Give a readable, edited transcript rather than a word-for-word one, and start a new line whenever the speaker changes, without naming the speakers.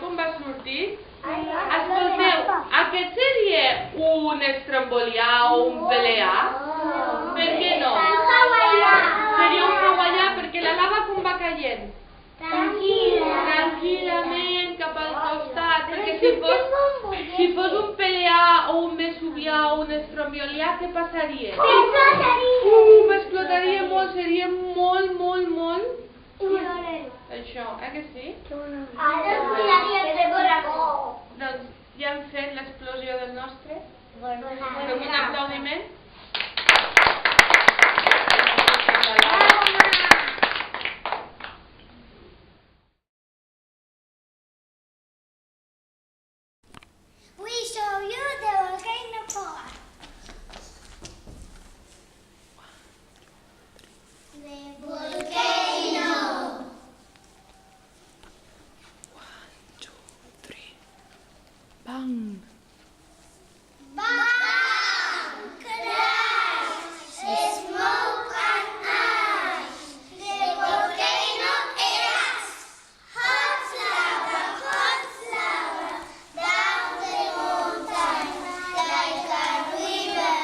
com va sortir? Escolteu, aquest seria un estrambolià o un peleà? Per què no? Seria un hawaià perquè la lava com va caient? Tranquil·lament cap al costat, perquè si fos un peleà o un vesuvià o un estrambolià, què passaria? M'explotaria molt, seria molt... Això, que sí? Doncs ja hem fet l'explosió del nostre. Fem un aplaudiment.
We show you the volcano part. The volcano.
1, 2, 3. Bang!
Bang! Crash! Smoke and ash. The volcano erupts. Hot lava, down the mountain like a river.